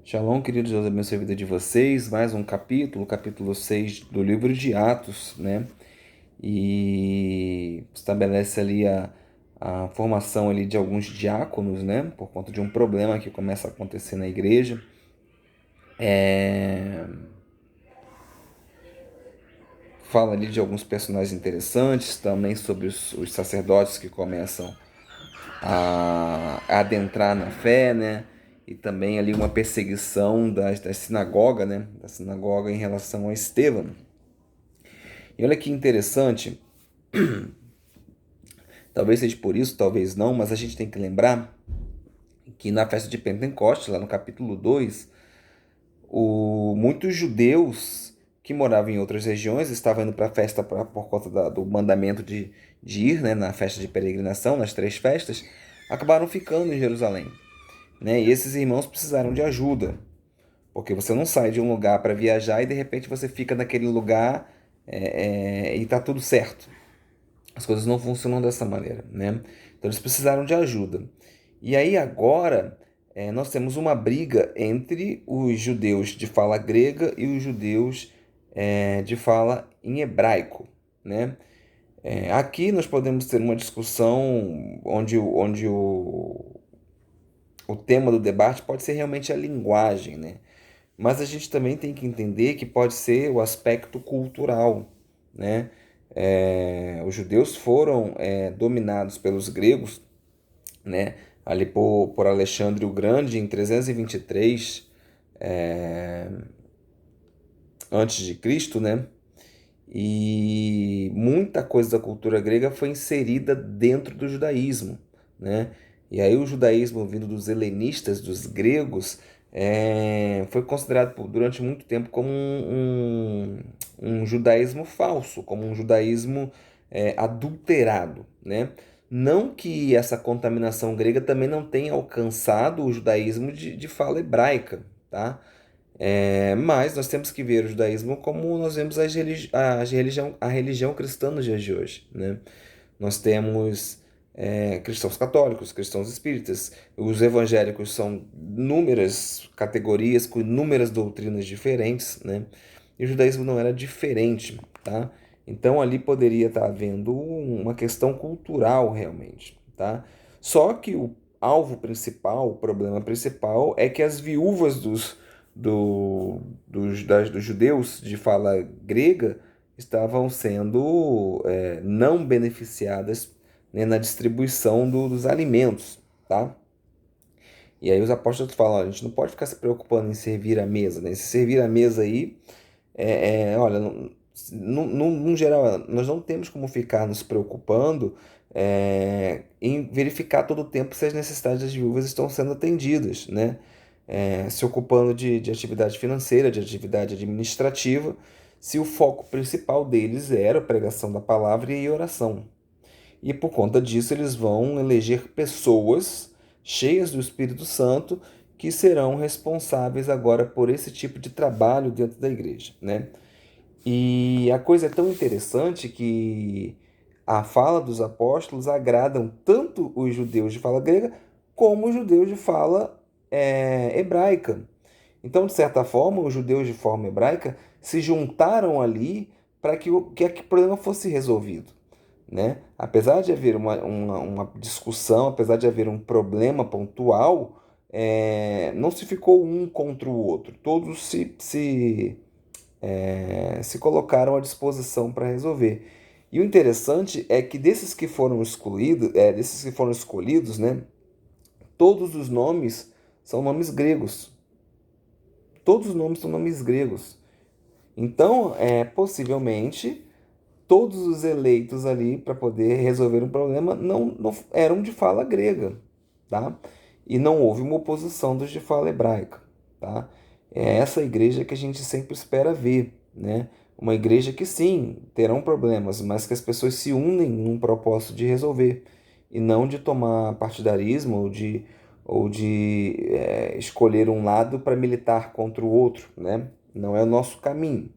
Shalom, queridos, Deus abençoe a vida de vocês. Mais um capítulo, capítulo 6 do livro de Atos, né? E estabelece ali a formação ali de alguns diáconos, né? Por conta de um problema que começa a acontecer na igreja. Fala ali de alguns personagens interessantes, também sobre os sacerdotes que começam a adentrar na fé, né? E também ali uma perseguição da sinagoga, né? Da sinagoga em relação a Estevão. E olha que interessante, talvez seja por isso, talvez não, mas a gente tem que lembrar que na festa de Pentecostes, lá no capítulo 2, muitos judeus que moravam em outras regiões estavam indo para a festa por conta do mandamento de ir, né, na festa de peregrinação, nas três festas, acabaram ficando em Jerusalém. Né? E esses irmãos precisaram de ajuda, porque você não sai de um lugar para viajar e de repente você fica naquele lugar e está tudo certo. As coisas não funcionam dessa maneira, né? Então eles precisaram de ajuda. E aí agora nós temos uma briga entre os judeus de fala grega e os judeus de fala em hebraico, né? Aqui nós podemos ter uma discussão onde o tema do debate pode ser realmente a linguagem, né? Mas a gente também tem que entender que pode ser o aspecto cultural, né? Os judeus foram dominados pelos gregos, né? Ali por Alexandre o Grande em 323 antes de Cristo, né? E muita coisa da cultura grega foi inserida dentro do judaísmo, né? E aí o judaísmo vindo dos helenistas, dos gregos, foi considerado durante muito tempo como um judaísmo falso, como um judaísmo adulterado, né? Não que essa contaminação grega também não tenha alcançado o judaísmo de fala hebraica, tá? Mas nós temos que ver o judaísmo como nós vemos a religião cristã nos dias de hoje, né? Nós temos cristãos católicos, cristãos espíritas, os evangélicos são inúmeras categorias com inúmeras doutrinas diferentes, né? E o judaísmo não era diferente, tá? Então ali poderia estar havendo uma questão cultural realmente, tá? Só que o alvo principal, o problema principal é que as viúvas dos judeus de fala grega estavam sendo não beneficiadas, né, na distribuição dos alimentos, tá? E aí os apóstolos falam, a gente não pode ficar se preocupando em servir a mesa, né? Esse servir a mesa aí, olha, no geral, nós não temos como ficar nos preocupando em verificar todo o tempo se as necessidades das viúvas estão sendo atendidas, né? Se ocupando de atividade financeira, de atividade administrativa, se o foco principal deles era a pregação da palavra e oração. E por conta disso, eles vão eleger pessoas cheias do Espírito Santo que serão responsáveis agora por esse tipo de trabalho dentro da igreja, né? E a coisa é tão interessante que a fala dos apóstolos agradam tanto os judeus de fala grega como os judeus de fala hebraica. Então, de certa forma, os judeus de forma hebraica se juntaram ali para que o problema fosse resolvido, né? Apesar de haver uma discussão, apesar de haver um problema pontual, não se ficou um contra o outro. Todos se colocaram à disposição para resolver. E o interessante é que desses que foram escolhidos, né, todos os nomes são nomes gregos. Todos os nomes são nomes gregos. Então, possivelmente, todos os eleitos ali para poder resolver um problema não eram de fala grega, tá? E não houve uma oposição dos de fala hebraica, tá? É essa igreja que a gente sempre espera ver, né? Uma igreja que sim, terão problemas, mas que as pessoas se unem num propósito de resolver e não de tomar partidarismo ou de escolher um lado para militar contra o outro, né? Não é o nosso caminho.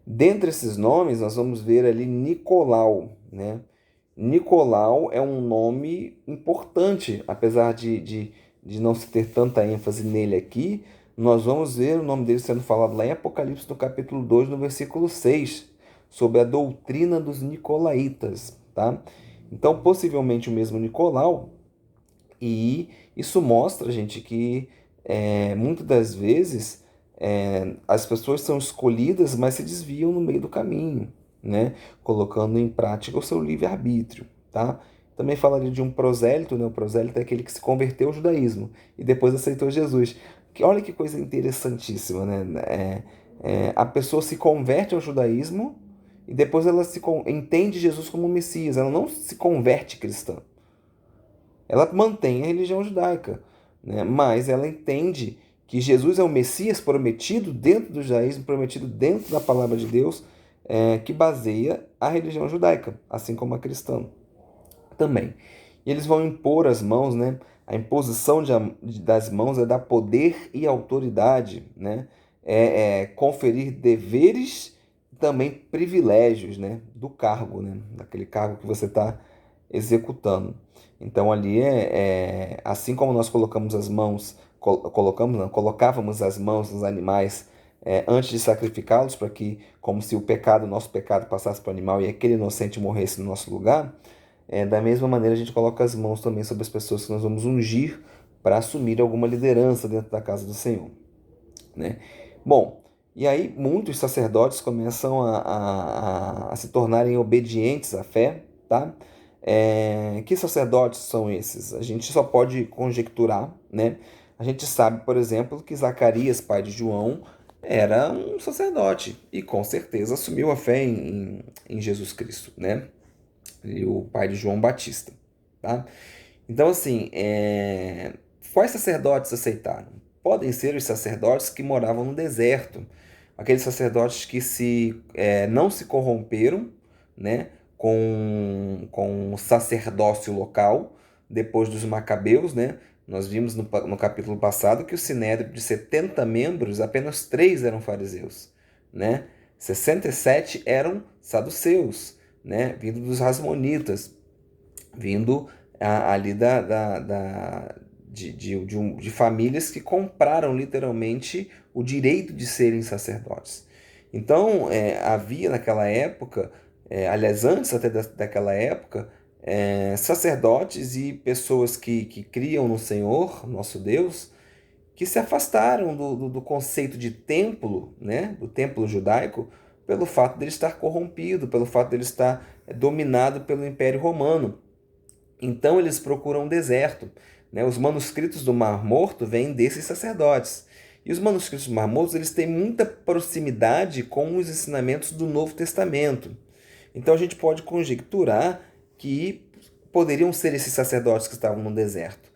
Dentre esses nomes, nós vamos ver ali Nicolau, né? Nicolau é um nome importante, apesar de não se ter tanta ênfase nele aqui, nós vamos ver o nome dele sendo falado lá em Apocalipse, no capítulo 2, no versículo 6, sobre a doutrina dos nicolaítas, tá? Então, possivelmente o mesmo Nicolau, e isso mostra, gente, que muitas das vezes as pessoas são escolhidas, mas se desviam no meio do caminho, né? Colocando em prática o seu livre-arbítrio, tá? Também falaria de um prosélito, né? O prosélito é aquele que se converteu ao judaísmo e depois aceitou Jesus. Olha que coisa interessantíssima, né? A pessoa se converte ao judaísmo e depois ela entende Jesus como Messias. Ela não se converte cristã. Ela mantém a religião judaica, né? Mas ela entende que Jesus é o Messias prometido dentro do judaísmo, prometido dentro da palavra de Deus, que baseia a religião judaica, assim como a cristã também. E eles vão impor as mãos, né? A imposição das mãos é dar poder e autoridade, né? Conferir deveres e também privilégios, né? Do cargo, né? Daquele cargo que você está executando. Então ali assim como nós colocamos as mãos, colocamos, não, colocávamos as mãos nos animais antes de sacrificá-los, para que, como se o nosso pecado passasse para o animal e aquele inocente morresse no nosso lugar, da mesma maneira, a gente coloca as mãos também sobre as pessoas que nós vamos ungir para assumir alguma liderança dentro da casa do Senhor, né? Bom, e aí muitos sacerdotes começam a se tornarem obedientes à fé, tá? Que sacerdotes são esses? A gente só pode conjecturar, né? A gente sabe, por exemplo, que Zacarias, pai de João, era um sacerdote e com certeza assumiu a fé em Jesus Cristo, né? E o pai de João Batista, tá? Então, assim, quais sacerdotes aceitaram? Podem ser os sacerdotes que moravam no deserto, aqueles sacerdotes que não se corromperam, né, com o sacerdócio local, depois dos macabeus, né? Nós vimos no capítulo passado que o sinédrio de 70 membros, apenas 3 eram fariseus, né? 67 eram saduceus, né? Vindo dos rasmonitas, vindo ali de famílias que compraram literalmente o direito de serem sacerdotes. Então, havia naquela época, aliás, antes até daquela época, sacerdotes e pessoas que criam no Senhor, nosso Deus, que se afastaram do conceito de templo, né, do templo judaico, pelo fato dele estar corrompido, pelo fato dele estar dominado pelo Império Romano. Então eles procuram um deserto, né? Os manuscritos do Mar Morto vêm desses sacerdotes. E os manuscritos do Mar Morto eles têm muita proximidade com os ensinamentos do Novo Testamento. Então a gente pode conjecturar que poderiam ser esses sacerdotes que estavam no deserto.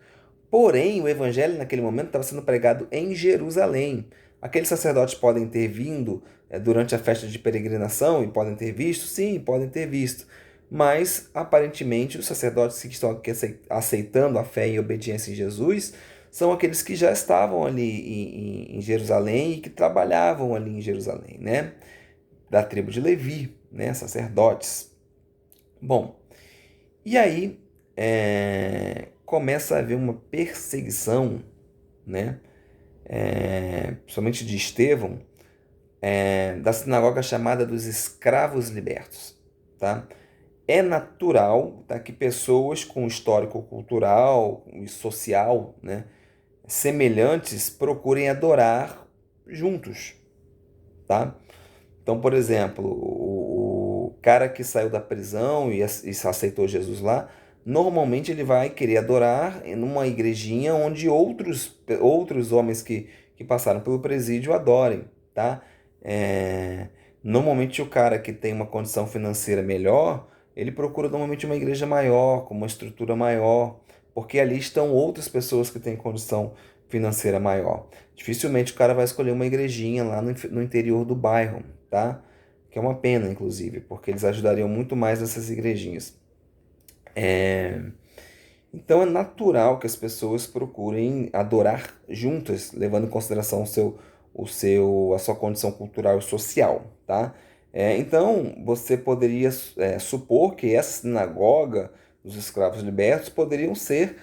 Porém, o evangelho naquele momento estava sendo pregado em Jerusalém. Aqueles sacerdotes podem ter vindo durante a festa de peregrinação e podem ter visto? Sim, podem ter visto. Mas, aparentemente, os sacerdotes que estão aqui aceitando a fé e a obediência em Jesus são aqueles que já estavam ali em Jerusalém e que trabalhavam ali em Jerusalém, né? Da tribo de Levi, né? Sacerdotes. Bom, e aí começa a haver uma perseguição, né? Principalmente de Estevão, da sinagoga chamada dos escravos libertos, tá? É natural, tá, que pessoas com histórico cultural e social, né, semelhantes procurem adorar juntos, tá? Então, por exemplo, o cara que saiu da prisão e aceitou Jesus lá, normalmente ele vai querer adorar numa igrejinha onde outros homens que passaram pelo presídio adorem, tá? É, Normalmente o cara que tem uma condição financeira melhor, ele procura normalmente uma igreja maior, com uma estrutura maior, porque ali estão outras pessoas que têm condição financeira maior. Dificilmente o cara vai escolher uma igrejinha lá no interior do bairro, tá? Que é uma pena, inclusive, porque eles ajudariam muito mais nessas igrejinhas. Então é natural que as pessoas procurem adorar juntas, levando em consideração a sua condição cultural e social, tá? Então você poderia supor que essa sinagoga dos escravos libertos poderiam ser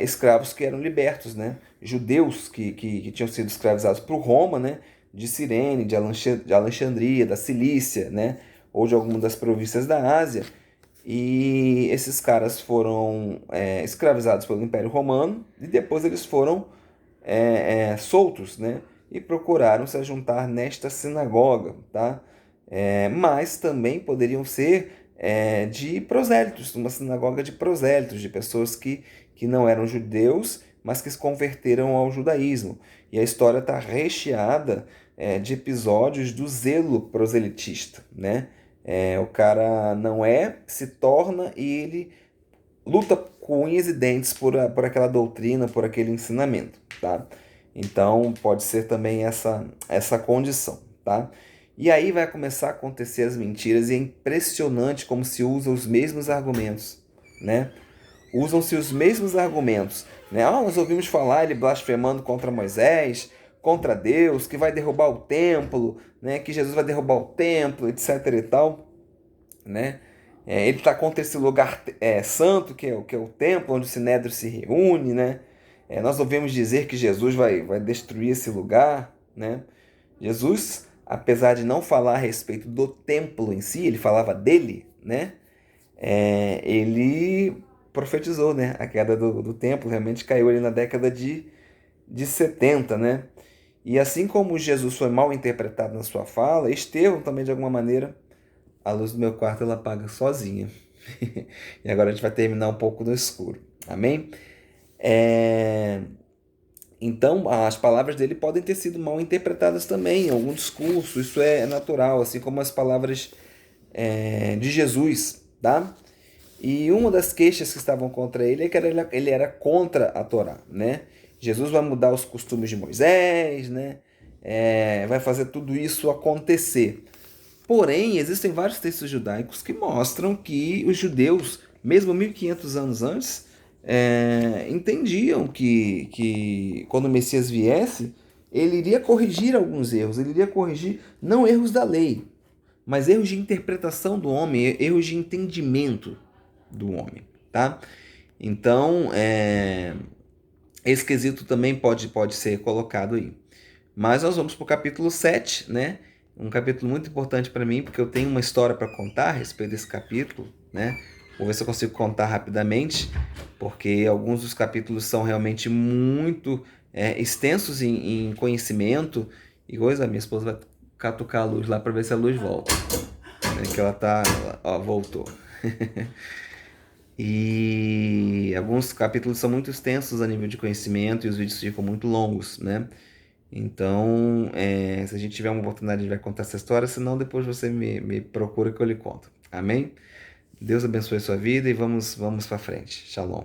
escravos que eram libertos, né? Judeus que tinham sido escravizados por Roma, né? De Cirene, de Alexandria, da Cilícia, né? Ou de alguma das províncias da Ásia. E esses caras foram escravizados pelo Império Romano e depois eles foram soltos, né? E procuraram se juntar nesta sinagoga, tá? Mas também poderiam ser de prosélitos, uma sinagoga de prosélitos, de pessoas que não eram judeus, mas que se converteram ao judaísmo. E a história está recheada de episódios do zelo proselitista, né? O cara não se torna e ele luta com unhas e dentes por aquela doutrina, por aquele ensinamento, tá? Então pode ser também essa condição, tá? E aí vai começar a acontecer as mentiras e é impressionante como se usa os mesmos argumentos, né? Usam-se os mesmos argumentos, né? Nós ouvimos falar ele blasfemando contra Moisés, contra Deus, que vai derrubar o templo, né? Que Jesus vai derrubar o templo, etc e tal, né? Ele está contra esse lugar santo, que é o templo, onde o Sinédrio se reúne, né? Nós ouvimos dizer que Jesus vai destruir esse lugar, né? Jesus, apesar de não falar a respeito do templo em si, ele falava dele, né? Ele profetizou, né? A queda do templo realmente caiu ali na década de 70, né? E assim como Jesus foi mal interpretado na sua fala, Estevão também, de alguma maneira, a luz do meu quarto ela apaga sozinha. E agora a gente vai terminar um pouco no escuro. Amém? Então, as palavras dele podem ter sido mal interpretadas também em algum discurso. Isso é natural, assim como as palavras de Jesus, tá? E uma das queixas que estavam contra ele é que ele era contra a Torá, né? Jesus vai mudar os costumes de Moisés, né? Vai fazer tudo isso acontecer. Porém, existem vários textos judaicos que mostram que os judeus, mesmo 1500 anos antes, entendiam que quando o Messias viesse, ele iria corrigir alguns erros, ele iria corrigir não erros da lei, mas erros de interpretação do homem, erros de entendimento do homem, tá? Então, esse quesito também pode ser colocado aí. Mas nós vamos para o capítulo 7, né? Um capítulo muito importante para mim, porque eu tenho uma história para contar a respeito desse capítulo, né? Vou ver se eu consigo contar rapidamente, porque alguns dos capítulos são realmente muito extensos em conhecimento e coisa. A minha esposa vai catucar a luz lá para ver se a luz volta, né? Que ela tá, ó, voltou. E alguns capítulos são muito extensos a nível de conhecimento e os vídeos ficam muito longos, né? Então, se a gente tiver uma oportunidade, a gente vai contar essa história, senão depois você me procura que eu lhe conto. Amém? Deus abençoe a sua vida e vamos para frente. Shalom.